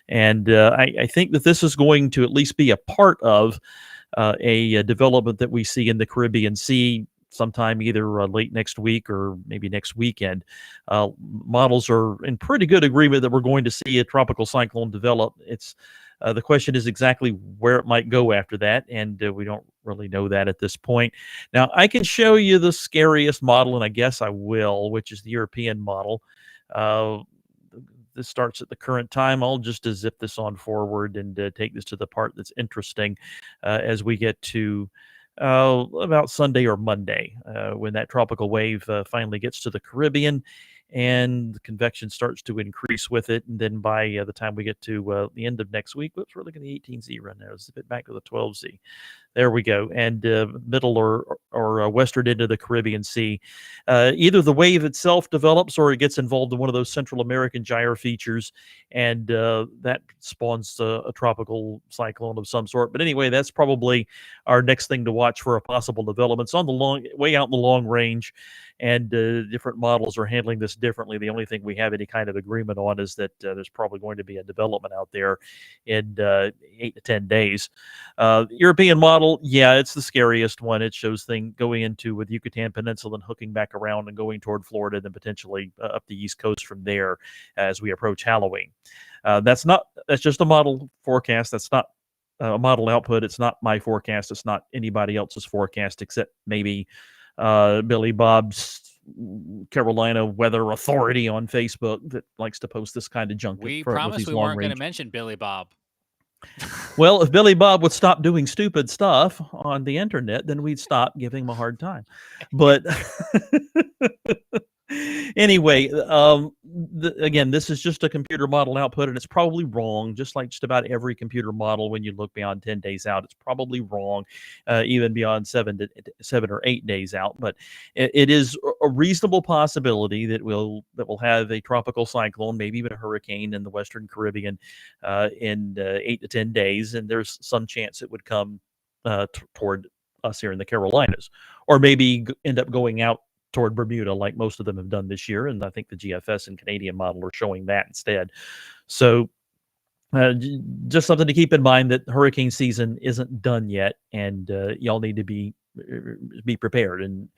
And I think that this is going to at least be a part of a development that we see in the Caribbean Sea sometime either late next week or maybe next weekend. Models are in pretty good agreement that we're going to see a tropical cyclone develop. It's the question is exactly where it might go after that, and we don't really know that at this point. Now, I can show you the scariest model, and I guess I will, which is the European model. This starts at the current time. I'll just zip this on forward and take this to the part that's interesting as we get to about Sunday or Monday, when that tropical wave finally gets to the Caribbean and the convection starts to increase with it. And then by the time we get to the end of next week, what's really going to be 18Z right now? Zip it back to the 12Z. There we go. And middle or western end of the Caribbean Sea. Either the wave itself develops or it gets involved in one of those Central American gyre features, and that spawns a tropical cyclone of some sort. But anyway, that's probably our next thing to watch for a possible development. It's on the way out in the long range, and different models are handling this differently. The only thing we have any kind of agreement on is that there's probably going to be a development out there in 8 to 10 days. European model, yeah, it's the scariest one. It shows things going into with Yucatan Peninsula and hooking back around and going toward Florida, then potentially up the East Coast from there as we approach Halloween. That's just a model forecast. That's not a model output. It's not my forecast. It's not anybody else's forecast except maybe Billy Bob's Carolina Weather Authority on Facebook that likes to post this kind of junk. We promised we weren't going to mention Billy Bob. Well, if Billy Bob would stop doing stupid stuff on the internet, then we'd stop giving him a hard time. But anyway, again, this is just a computer model output, and it's probably wrong, just like just about every computer model. When you look beyond 10 days out, it's probably wrong, even beyond 7 or 8 days out. But it is a reasonable possibility that we'll have a tropical cyclone, maybe even a hurricane in the Western Caribbean in 8 to 10 days, and there's some chance it would come toward us here in the Carolinas, or maybe end up going out toward Bermuda, like most of them have done this year. And I think the GFS and Canadian model are showing that instead. So just something to keep in mind, that hurricane season isn't done yet, and y'all need to be prepared. And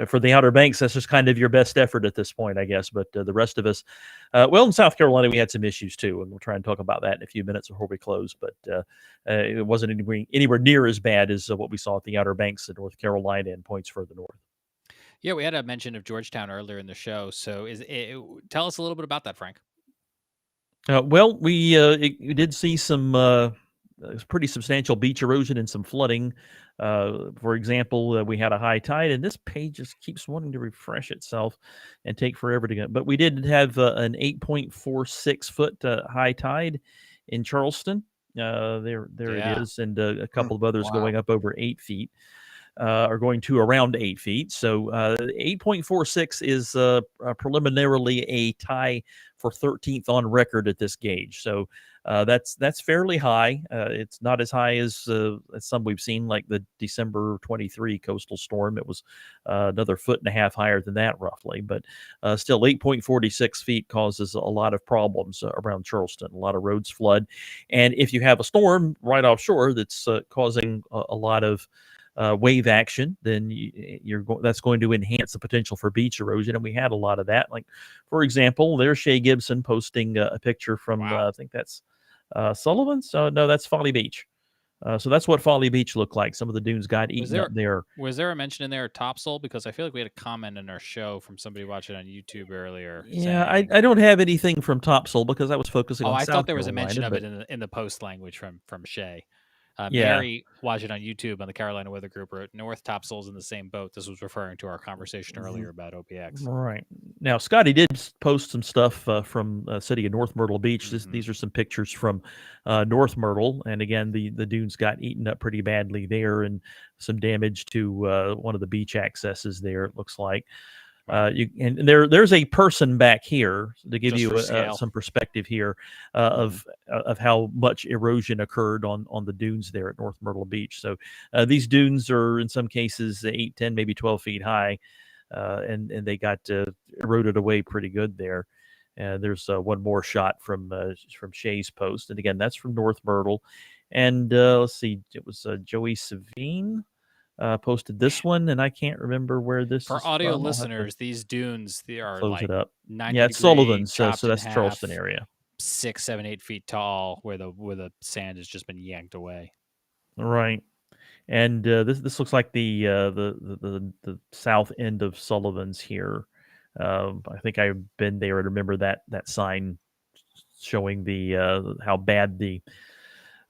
for the Outer Banks, that's just kind of your best effort at this point, I guess. But the rest of us, well, in South Carolina, we had some issues too, and we'll try and talk about that in a few minutes before we close. But it wasn't anywhere near as bad as what we saw at the Outer Banks in North Carolina and points further north. Yeah, we had a mention of Georgetown earlier in the show. So tell us a little bit about that, Frank. Well, we did see some pretty substantial beach erosion and some flooding. For example, we had a high tide, and this page just keeps wanting to refresh itself and take forever to get. But we did have an 8.46 foot high tide in Charleston. There it is, and a couple of others going up over 8 feet. Are going to around 8 feet. So 8.46 is preliminarily a tie for 13th on record at this gauge. So that's fairly high. It's not as high as some we've seen, like the December 23 coastal storm. It was another 1.5 feet higher than that, roughly. But still, 8.46 feet causes a lot of problems around Charleston. A lot of roads flood. And if you have a storm right offshore that's causing a lot of wave action, then that's going to enhance the potential for beach erosion, and we had a lot of that. Like, for example, there's Shay Gibson posting a picture from I think that's Sullivan's. No, that's Folly Beach. So that's what Folly Beach looked like. Some of the dunes got eaten up there. Was there a mention in there of topsail? Because I feel like we had a comment in our show from somebody watching on YouTube earlier. Yeah, I don't have anything from topsail because I was focusing on South I thought there was Carolina, a mention of it in the post language from Shay. Yeah. Mary, watching on YouTube on the Carolina Weather Group, wrote North topsail's in the same boat. This was referring to our conversation earlier about OPX. Right. Now, Scotty did post some stuff from city of North Myrtle Beach. These are some pictures from North Myrtle. And again, the dunes got eaten up pretty badly there, and some damage to one of the beach accesses there, it looks like. There's a person back here to give you some perspective here of how much erosion occurred on the dunes there at North Myrtle Beach. So these dunes are in some cases 8, 10, maybe 12 feet high, and they got eroded away pretty good there. There's one more shot from Shay's post, and again, that's from North Myrtle. And let's see, it was Joey Savine posted this one, and I can't remember where this for is audio from. listeners. These dunes, they are close like it up. 90 it's Sullivan's, so that's half, Charleston area. 6, 7, 8 feet tall, where the sand has just been yanked away. Right, and this looks like the south end of Sullivan's here. I think I've been there and remember that sign showing the how bad the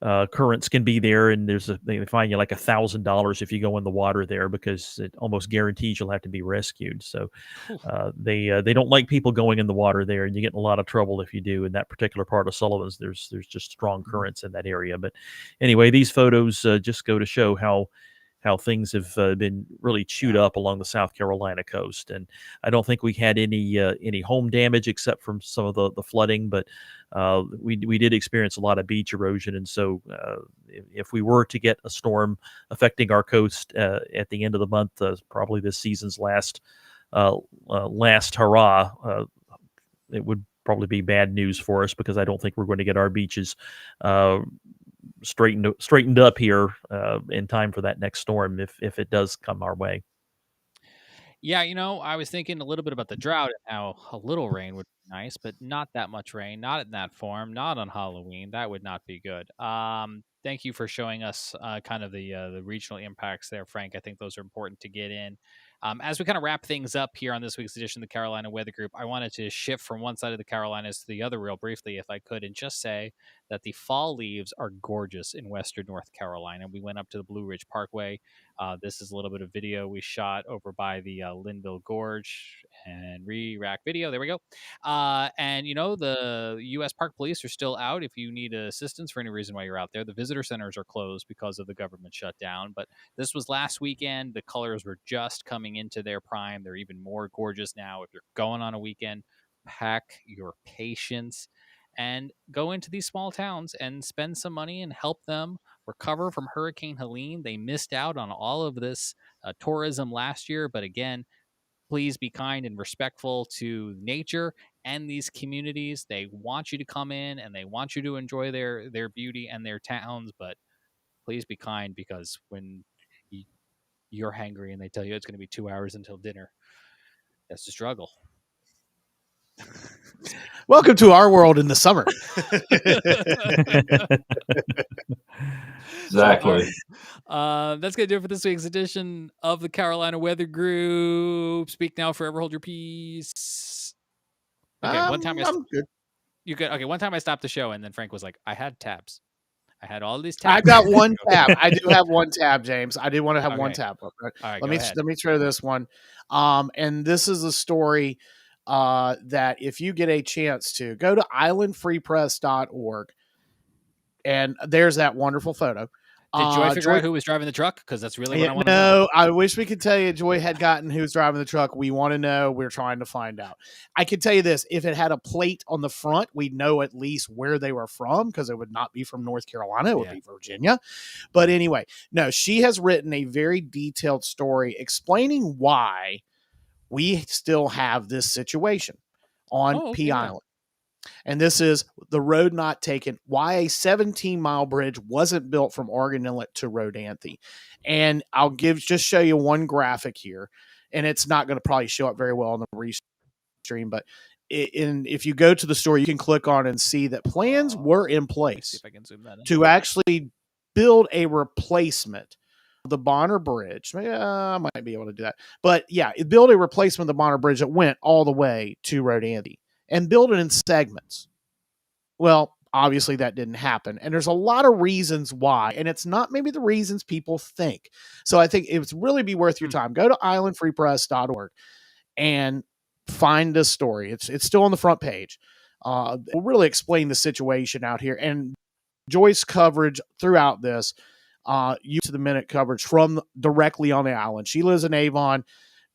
currents can be there, and they find you like $1,000 if you go in the water there, because it almost guarantees you'll have to be rescued. So they don't like people going in the water there, and you get in a lot of trouble if you do. In that particular part of Sullivan's, there's just strong currents in that area. But anyway, these photos just go to show how things have been really chewed up along the South Carolina coast. And I don't think we had any home damage except from some of the flooding, but we did experience a lot of beach erosion. And so if we were to get a storm affecting our coast at the end of the month, probably this season's last hurrah, it would probably be bad news for us, because I don't think we're going to get our beaches straightened up here in time for that next storm, if it does come our way. Yeah, I was thinking a little bit about the drought and how a little rain would be nice, but not that much rain, not in that form, not on Halloween. That would not be good. Thank you for showing us kind of the regional impacts there, Frank. I think those are important to get in. As we kind of wrap things up here on this week's edition of the Carolina Weather Group, I wanted to shift from one side of the Carolinas to the other real briefly, if I could, and just say that the fall leaves are gorgeous in western North Carolina. We went up to the Blue Ridge Parkway. This is a little bit of video we shot over by the Linville Gorge and re-rack video. There we go. And the U.S. Park Police are still out if you need assistance for any reason while you're out there. The visitor centers are closed because of the government shutdown, but this was last weekend. The colors were just coming into their prime. They're even more gorgeous now. If you're going on a weekend, pack your patience and go into these small towns and spend some money and help them recover from Hurricane Helene. They missed out on all of this tourism last year, but again, please be kind and respectful to nature and these communities. They want you to come in and they want you to enjoy their beauty and their towns, but please be kind, because when you're hangry and they tell you it's going to be 2 hours until dinner, that's the struggle. Welcome to our world in the summer. Exactly. That's going to do it for this week's edition of the Carolina Weather Group. Speak now, forever hold your peace. Okay, one time I'm good. You good? Okay, one time I stopped the show, and then Frank was like, I had tabs. I had all these tabs. I got one tab. I do have one tab, James. I do want to have one tab up. Right? All right, let me try this one. And this is a story that if you get a chance to go to islandfreepress.org, and there's that wonderful photo. Did Joy figure out who was driving the truck? Because that's really what I want to know. No, I wish we could tell you Joy had gotten who's driving the truck. We want to know. We're trying to find out. I can tell you this. If it had a plate on the front, we'd know at least where they were from, because it would not be from North Carolina. It would be Virginia. But anyway, no, she has written a very detailed story explaining why we still have this situation on P Island. And this is the road not taken, why a 17-mile bridge wasn't built from Oregon Inlet to Rodanthe. And I'll just show you one graphic here, and it's not going to probably show up very well on the restream, but if you go to the story, you can click on and see that plans were in place see if I can zoom that in. to actually build a replacement of the Bonner Bridge. I might be able to do that. But yeah, build a replacement of the Bonner Bridge that went all the way to Rodanthe, and build it in segments. Well, obviously that didn't happen. And there's a lot of reasons why. And it's not maybe the reasons people think. So I think it would really be worth your time. Go to islandfreepress.org and find this story. It's still on the front page. We'll really explain the situation out here. And Joy's coverage throughout this, you to the minute coverage from directly on the island. She lives in Avon.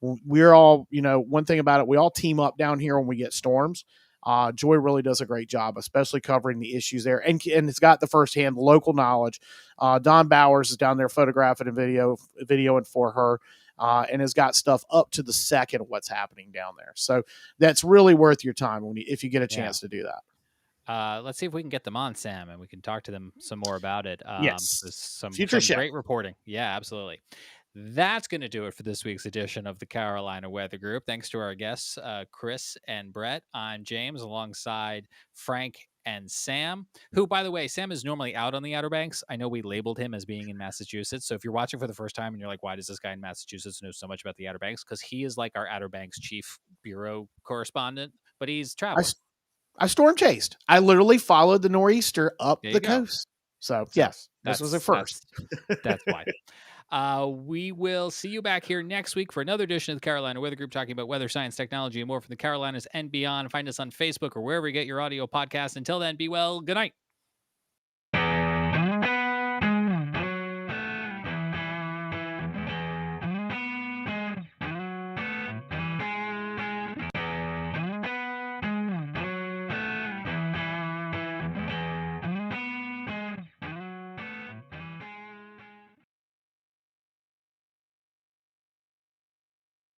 We're all, one thing about it, we all team up down here when we get storms. Joy really does a great job, especially covering the issues there. And it's got the firsthand local knowledge. Don Bowers is down there photographing and videoing for her, and has got stuff up to the second of what's happening down there. So that's really worth your time if you get a chance to do that. Let's see if we can get them on, Sam, and we can talk to them some more about it. Yes. Some Future great reporting. Yeah, absolutely. That's going to do it for this week's edition of the Carolina Weather Group. Thanks to our guests, Chris and Brett. I'm James, alongside Frank and Sam, who, by the way, Sam is normally out on the Outer Banks. I know we labeled him as being in Massachusetts. So if you're watching for the first time and you're like, why does this guy in Massachusetts know so much about the Outer Banks? Because he is like our Outer Banks chief bureau correspondent, but he's traveling. I storm chased. I literally followed the nor'easter up the coast. So yes, this was a That's first. that's why. We will see you back here next week for another edition of the Carolina Weather Group, talking about weather, science, technology, and more from the Carolinas and beyond. Find us on Facebook or wherever you get your audio podcast. Until then, be well. Good night.